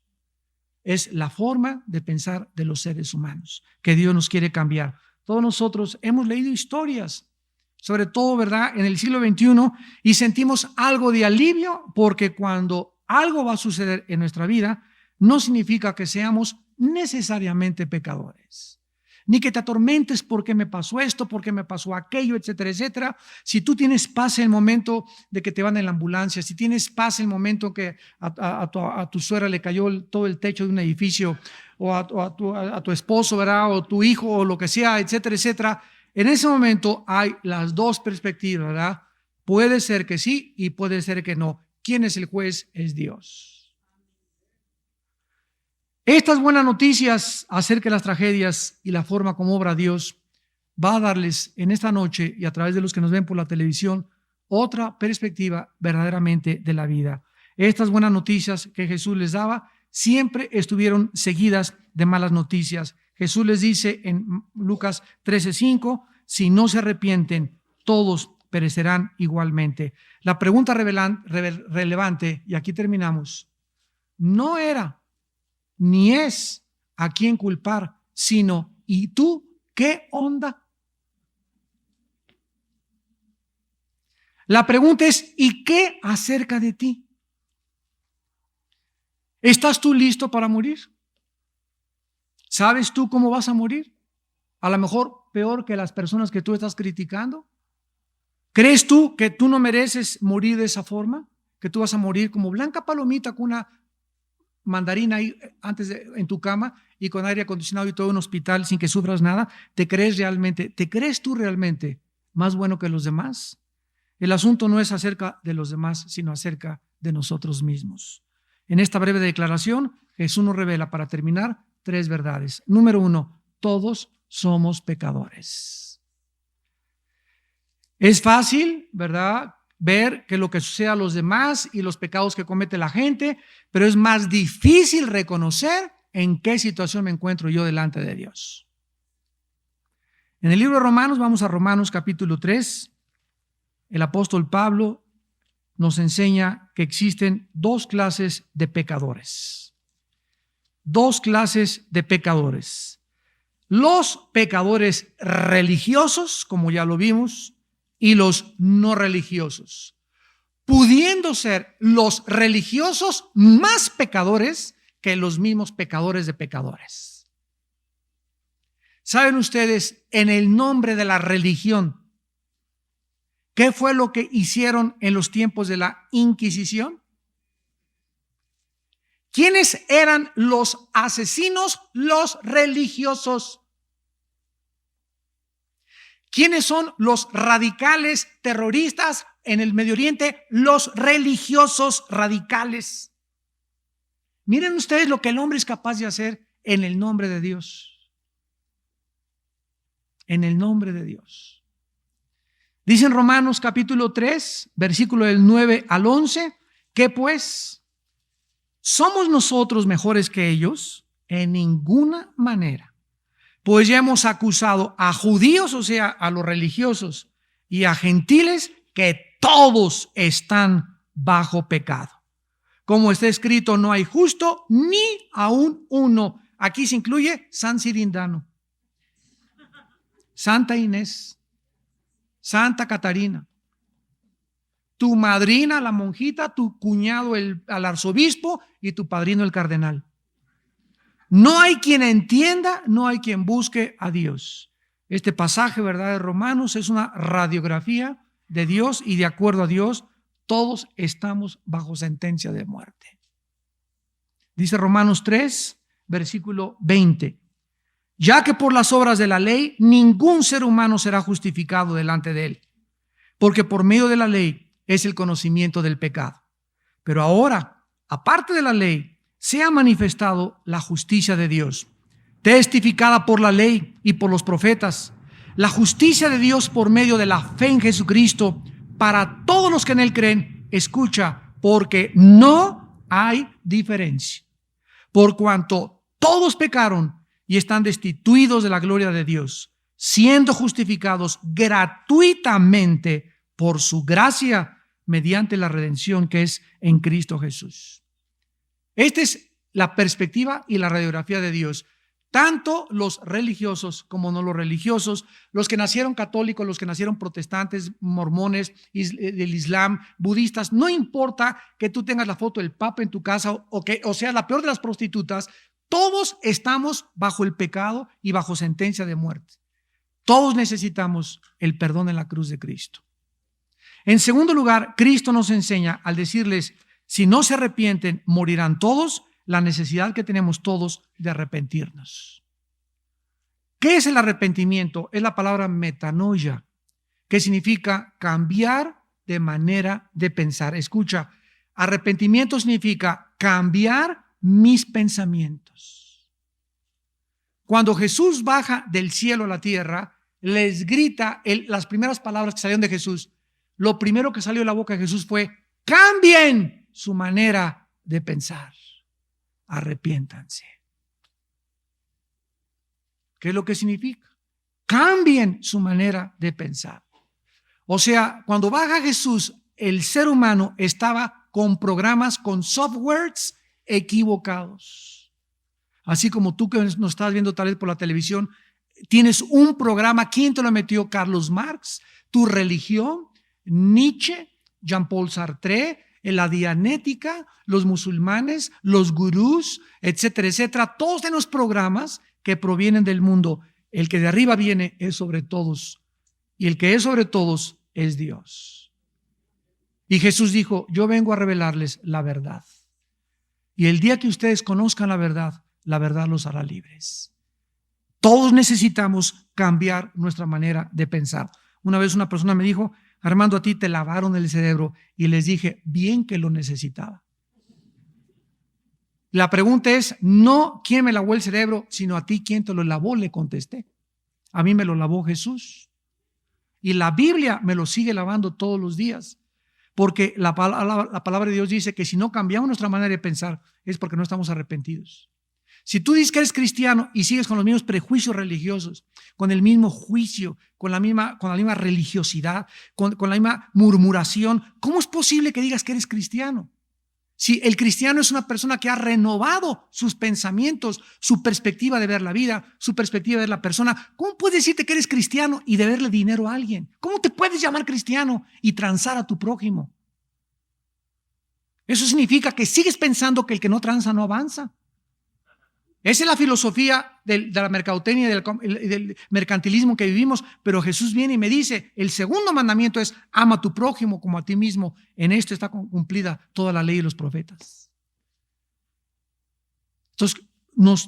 Es la forma de pensar de los seres humanos que Dios nos quiere cambiar. Todos nosotros hemos leído historias, sobre todo, ¿verdad?, en el siglo XXI, y sentimos algo de alivio, porque cuando algo va a suceder en nuestra vida, no significa que seamos necesariamente pecadores, ni que te atormentes porque me pasó esto, porque me pasó aquello, etcétera, etcétera. Si tú tienes paz en el momento de que te van en la ambulancia, si tienes paz en el momento que a tu suegra le cayó todo el techo de un edificio, o a tu esposo, ¿verdad?, o tu hijo, o lo que sea, etcétera, etcétera, en ese momento hay las dos perspectivas, ¿verdad? Puede ser que sí y puede ser que no. ¿Quién es el juez? Es Dios. Estas buenas noticias acerca de las tragedias y la forma como obra Dios va a darles en esta noche, y a través de los que nos ven por la televisión, otra perspectiva verdaderamente de la vida. Estas buenas noticias que Jesús les daba siempre estuvieron seguidas de malas noticias. Jesús les dice en Lucas 13:5, si no se arrepienten, todos perecerán igualmente. La pregunta relevante, y aquí terminamos, no era ni es a quién culpar, sino, ¿y tú qué onda? La pregunta es, ¿y qué acerca de ti? ¿Estás tú listo para morir? ¿Sabes tú cómo vas a morir? A lo mejor peor que las personas que tú estás criticando. ¿Crees tú que tú no mereces morir de esa forma? ¿Que tú vas a morir como blanca palomita con una mandarina ahí en tu cama y con aire acondicionado y todo en un hospital sin que sufras nada? ¿Te crees tú realmente más bueno que los demás? El asunto no es acerca de los demás, sino acerca de nosotros mismos. En esta breve declaración, Jesús nos revela, para terminar, 3 verdades. Número 1, todos somos pecadores. Es fácil, ¿verdad?, ver que lo que sucede a los demás y los pecados que comete la gente, pero es más difícil reconocer en qué situación me encuentro yo delante de Dios. En el libro de Romanos, vamos a Romanos capítulo 3, el apóstol Pablo nos enseña que existen 2 clases de pecadores. 2 clases de pecadores. Los pecadores religiosos, como ya lo vimos, y los no religiosos, pudiendo ser los religiosos más pecadores que los mismos pecadores de pecadores. ¿Saben ustedes, en el nombre de la religión, qué fue lo que hicieron en los tiempos de la Inquisición? ¿Quiénes eran los asesinos? Los religiosos. ¿Quiénes son los radicales terroristas en el Medio Oriente? Los religiosos radicales. Miren ustedes lo que el hombre es capaz de hacer en el nombre de Dios. En el nombre de Dios. Dice en Romanos capítulo 3, versículo del 9 al 11, que pues, ¿somos nosotros mejores que ellos? En ninguna manera. Pues ya hemos acusado a judíos, o sea, a los religiosos, y a gentiles, que todos están bajo pecado. Como está escrito, no hay justo ni aún uno. Aquí se incluye San Cirindano, Santa Inés, Santa Catarina, tu madrina, la monjita, tu cuñado, al arzobispo, y tu padrino, el cardenal. No hay quien entienda, no hay quien busque a Dios. Este pasaje, ¿verdad?, de Romanos es una radiografía de Dios, y de acuerdo a Dios, todos estamos bajo sentencia de muerte. Dice Romanos 3, versículo 20. Ya que por las obras de la ley ningún ser humano será justificado delante de él, porque por medio de la ley es el conocimiento del pecado. Pero ahora, aparte de la ley, se ha manifestado la justicia de Dios, testificada por la ley y por los profetas, la justicia de Dios por medio de la fe en Jesucristo para todos los que en él creen. Escucha, porque no hay diferencia, por cuanto todos pecaron y están destituidos de la gloria de Dios, siendo justificados gratuitamente por su gracia mediante la redención que es en Cristo Jesús. Esta es la perspectiva y la radiografía de Dios. Tanto los religiosos como no los religiosos, los que nacieron católicos, los que nacieron protestantes, mormones, del Islam, budistas, no importa que tú tengas la foto del Papa en tu casa o sea la peor de las prostitutas, todos estamos bajo el pecado y bajo sentencia de muerte. Todos necesitamos el perdón en la cruz de Cristo. En segundo lugar, Cristo nos enseña al decirles, si no se arrepienten, morirán todos, la necesidad que tenemos todos de arrepentirnos. ¿Qué es el arrepentimiento? Es la palabra metanoia, que significa cambiar de manera de pensar. Escucha, arrepentimiento significa cambiar mis pensamientos. Cuando Jesús baja del cielo a la tierra, les grita las primeras palabras que salieron de Jesús. Lo primero que salió de la boca de Jesús fue: cambien su manera de pensar. Arrepiéntanse. ¿Qué es lo que significa? Cambien su manera de pensar. O sea, cuando baja Jesús, el ser humano estaba con programas, con softwares equivocados. Así como tú que nos estás viendo tal vez por la televisión, tienes un programa. ¿Quién te lo metió? Carlos Marx, tu religión, Nietzsche, Jean-Paul Sartre, la dianética, los musulmanes, los gurús, etcétera, etcétera. Todos de los programas que provienen del mundo. El que de arriba viene es sobre todos, y el que es sobre todos es Dios. Y Jesús dijo: yo vengo a revelarles la verdad, y el día que ustedes conozcan la verdad los hará libres. Todos necesitamos cambiar nuestra manera de pensar. Una vez una persona me dijo: Armando, a ti te lavaron el cerebro. Y les dije: bien que lo necesitaba. La pregunta es no quién me lavó el cerebro, sino a ti quién te lo lavó. Le contesté: a mí me lo lavó Jesús. Y la Biblia me lo sigue lavando todos los días. Porque la palabra de Dios dice que si no cambiamos nuestra manera de pensar es porque no estamos arrepentidos. Si tú dices que eres cristiano y sigues con los mismos prejuicios religiosos, con el mismo juicio, con la misma religiosidad, con la misma murmuración, ¿cómo es posible que digas que eres cristiano? Si el cristiano es una persona que ha renovado sus pensamientos, su perspectiva de ver la vida, su perspectiva de ver la persona, ¿cómo puedes decirte que eres cristiano y deberle dinero a alguien? ¿Cómo te puedes llamar cristiano y transar a tu prójimo? Eso significa que sigues pensando que el que no transa no avanza. Esa es la filosofía de la mercadotecnia y del mercantilismo que vivimos, pero Jesús viene y me dice: el segundo mandamiento es: ama a tu prójimo como a ti mismo. En esto está cumplida toda la ley y los profetas. Entonces,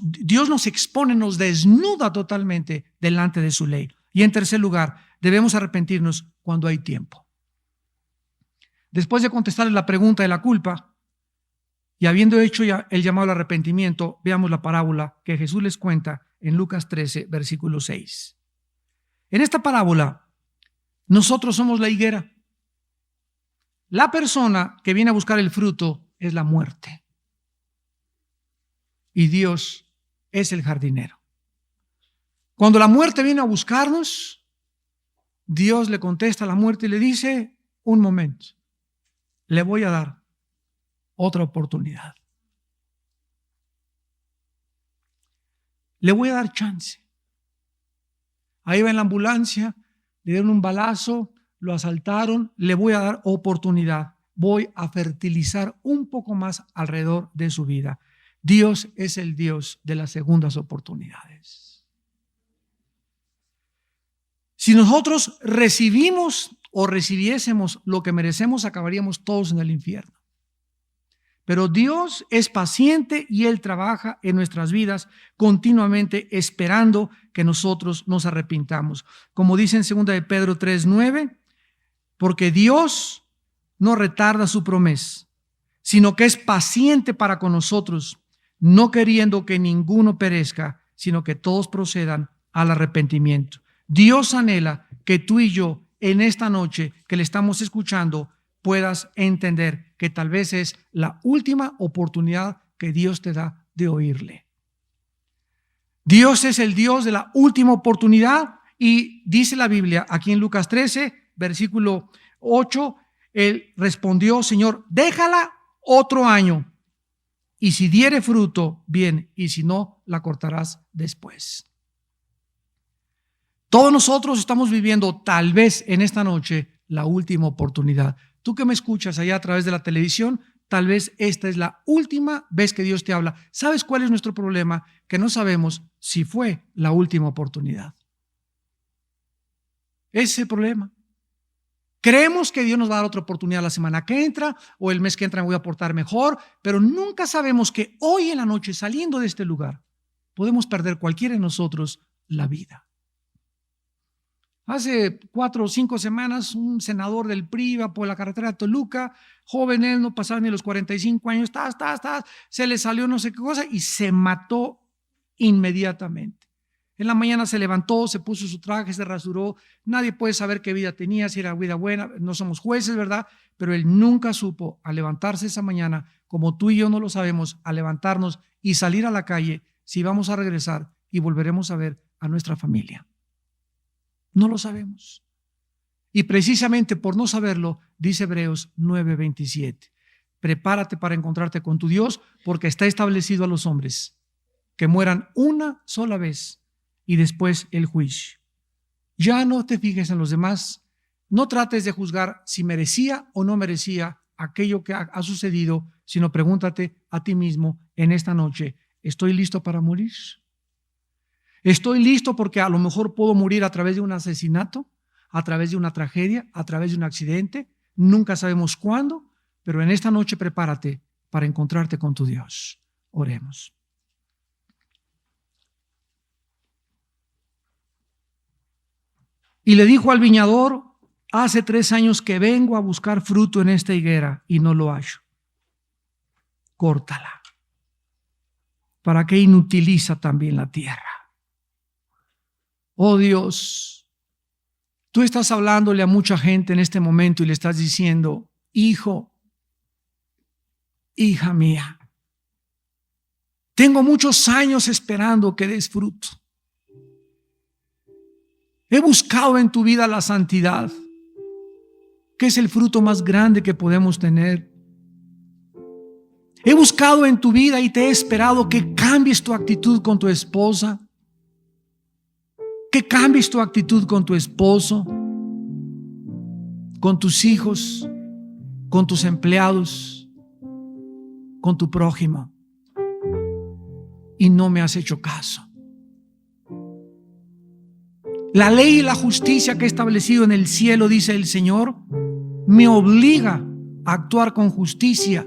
Dios nos expone, nos desnuda totalmente delante de su ley. Y en tercer lugar, debemos arrepentirnos cuando hay tiempo. Después de contestarle la pregunta de la culpa, y habiendo hecho ya el llamado al arrepentimiento, veamos la parábola que Jesús les cuenta en Lucas 13, versículo 6. En esta parábola, nosotros somos la higuera. La persona que viene a buscar el fruto es la muerte. Y Dios es el jardinero. Cuando la muerte viene a buscarnos, Dios le contesta a la muerte y le dice: un momento, le voy a dar otra oportunidad. Le voy a dar chance. Ahí va en la ambulancia, le dieron un balazo, lo asaltaron, le voy a dar oportunidad. Voy a fertilizar un poco más alrededor de su vida. Dios es el Dios de las segundas oportunidades. Si nosotros recibimos o recibiésemos lo que merecemos, acabaríamos todos en el infierno. Pero Dios es paciente y Él trabaja en nuestras vidas continuamente esperando que nosotros nos arrepintamos. Como dice en 2 de Pedro 3:9, porque Dios no retarda su promesa, sino que es paciente para con nosotros, no queriendo que ninguno perezca, sino que todos procedan al arrepentimiento. Dios anhela que tú y yo en esta noche que le estamos escuchando puedas entender que tal vez es la última oportunidad que Dios te da de oírle. Dios es el Dios de la última oportunidad y dice la Biblia aquí en Lucas 13, versículo 8, Él respondió: Señor, déjala otro año, y si diere fruto, bien, y si no, la cortarás después. Todos nosotros estamos viviendo tal vez en esta noche la última oportunidad. Tú que me escuchas allá a través de la televisión, tal vez esta es la última vez que Dios te habla. ¿Sabes cuál es nuestro problema? Que no sabemos si fue la última oportunidad. Ese es el problema. Creemos que Dios nos va a dar otra oportunidad la semana que entra o el mes que entra me voy a portar mejor, pero nunca sabemos que hoy en la noche, saliendo de este lugar, podemos perder cualquiera de nosotros la vida. Hace 4 o 5 semanas, un senador del PRI iba por la carretera de Toluca, joven él, no pasaba ni los 45 años, se le salió no sé qué cosa y se mató inmediatamente. En la mañana se levantó, se puso su traje, se rasuró. Nadie puede saber qué vida tenía, si era vida buena. No somos jueces, ¿verdad? Pero él nunca supo, al levantarse esa mañana, como tú y yo no lo sabemos, al levantarnos y salir a la calle, si vamos a regresar y volveremos a ver a nuestra familia. No lo sabemos. Y precisamente por no saberlo, dice Hebreos 9:27, prepárate para encontrarte con tu Dios, porque está establecido a los hombres que mueran una sola vez y después el juicio. Ya no te fijes en los demás, no trates de juzgar si merecía o no merecía aquello que ha sucedido, sino pregúntate a ti mismo en esta noche: ¿estoy listo para morir? ¿Estoy listo porque a lo mejor puedo morir a través de un asesinato, a través de una tragedia, a través de un accidente? Nunca sabemos cuándo, pero en esta noche prepárate para encontrarte con tu Dios. Oremos. Y le dijo al viñador: hace 3 años que vengo a buscar fruto en esta higuera y no lo hallo. Córtala. ¿Para qué inutiliza también la tierra? Oh Dios, tú estás hablándole a mucha gente en este momento y le estás diciendo: hijo, hija mía, tengo muchos años esperando que des fruto. He buscado en tu vida la santidad, que es el fruto más grande que podemos tener. He buscado en tu vida y te he esperado que cambies tu actitud con tu esposa, que cambies tu actitud con tu esposo, con tus hijos, con tus empleados, con tu prójimo. Y no me has hecho caso. La ley y la justicia que he establecido en el cielo, dice el Señor, me obliga a actuar con justicia,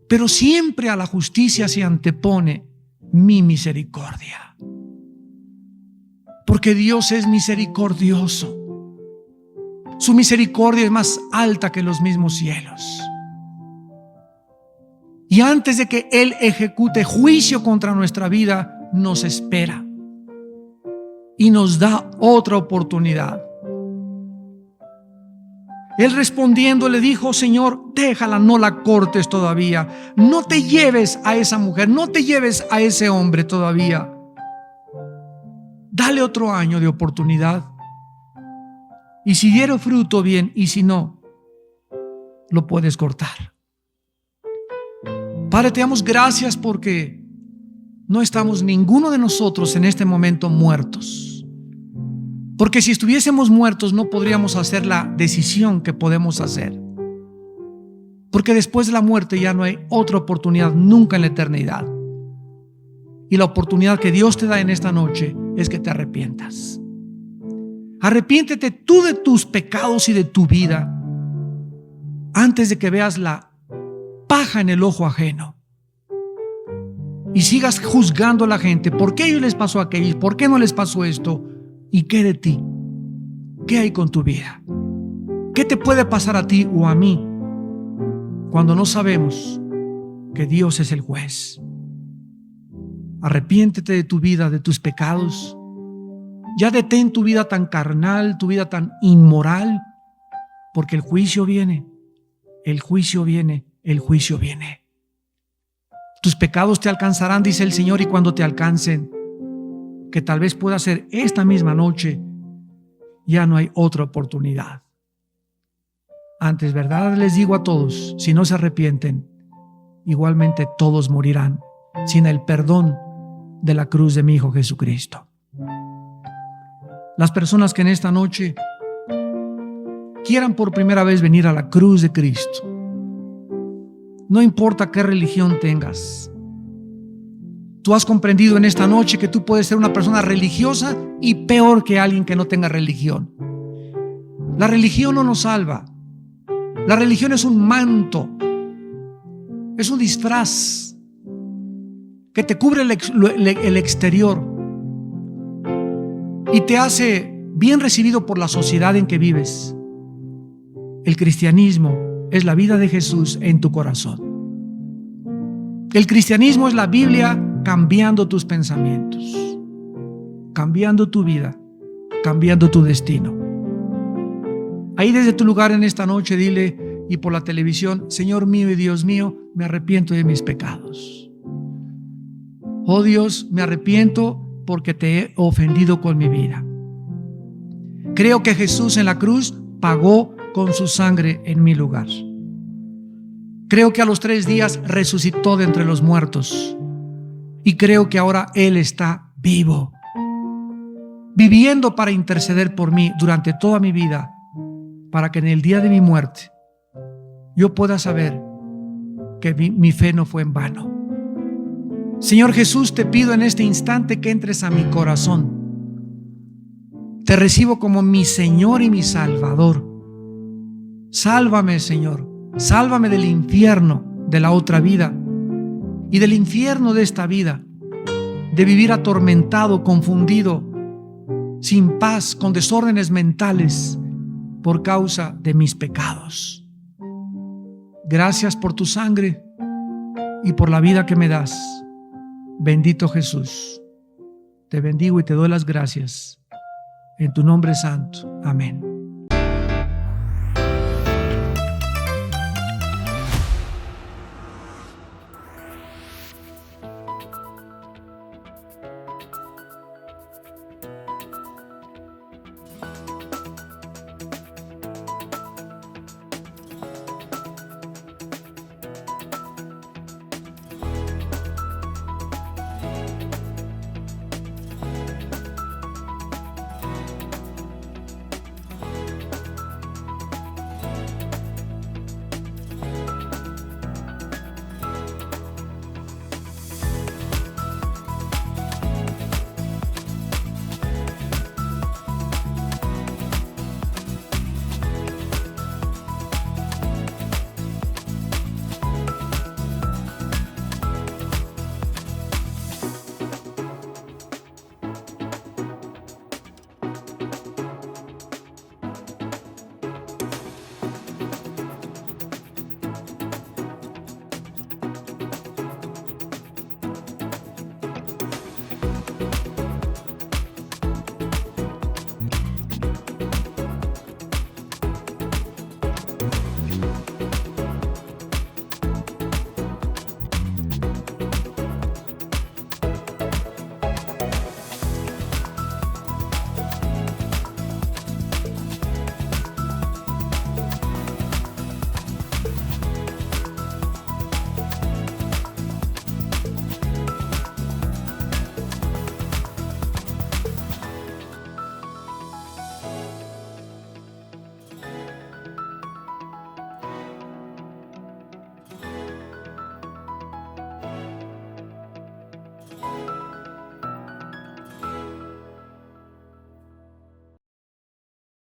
pero siempre a la justicia se antepone mi misericordia. Porque Dios es misericordioso. Su misericordia es más alta que los mismos cielos. Y antes de que Él ejecute juicio contra nuestra vida, nos espera y nos da otra oportunidad. Él respondiendo le dijo: Señor, déjala, no la cortes todavía. No te lleves a esa mujer, no te lleves a ese hombre todavía. Dale otro año de oportunidad. Y si diere fruto, bien, y si no, lo puedes cortar. Padre, te damos gracias porque no estamos ninguno de nosotros en este momento muertos. Porque si estuviésemos muertos no podríamos hacer la decisión que podemos hacer. Porque después de la muerte ya no hay otra oportunidad nunca en la eternidad. Y la oportunidad que Dios te da en esta noche es que te arrepientas. Arrepiéntete tú de tus pecados y de tu vida antes de que veas la paja en el ojo ajeno y sigas juzgando a la gente. ¿Por qué a ellos les pasó aquello? ¿Por qué no les pasó esto? ¿Y qué de ti? ¿Qué hay con tu vida? ¿Qué te puede pasar a ti o a mí cuando no sabemos que Dios es el juez? Arrepiéntete de tu vida, de tus pecados. Ya detén tu vida tan carnal, tu vida tan inmoral, porque el juicio viene, el juicio viene, el juicio viene. Tus pecados te alcanzarán, dice el Señor, y cuando te alcancen, que tal vez pueda ser esta misma noche, ya no hay otra oportunidad. Antes, verdad les digo a todos, si no se arrepienten, igualmente todos morirán sin el perdón de la cruz de mi Hijo Jesucristo. Las personas que en esta noche quieran por primera vez venir a la cruz de Cristo, no importa qué religión tengas, tú has comprendido en esta noche que tú puedes ser una persona religiosa y peor que alguien que no tenga religión. La religión no nos salva. La religión es un manto, es un disfraz que te cubre el exterior y te hace bien recibido por la sociedad en que vives. El cristianismo es la vida de Jesús en tu corazón. El cristianismo es la Biblia cambiando tus pensamientos, cambiando tu vida, cambiando tu destino. Ahí desde tu lugar en esta noche dile, y por la televisión: Señor mío y Dios mío, me arrepiento de mis pecados. Oh Dios, me arrepiento porque te he ofendido con mi vida. Creo que Jesús en la cruz pagó con su sangre en mi lugar. Creo que a los 3 días resucitó de entre los muertos. Y creo que ahora Él está vivo, viviendo para interceder por mí durante toda mi vida, para que en el día de mi muerte yo pueda saber que mi fe no fue en vano. Señor Jesús, te pido en este instante que entres a mi corazón. Te recibo como mi Señor y mi Salvador. Sálvame, Señor. Sálvame del infierno de la otra vida y del infierno de esta vida, de vivir atormentado, confundido, sin paz, con desórdenes mentales por causa de mis pecados. Gracias por tu sangre y por la vida que me das. Bendito Jesús, te bendigo y te doy las gracias. En tu nombre santo. Amén.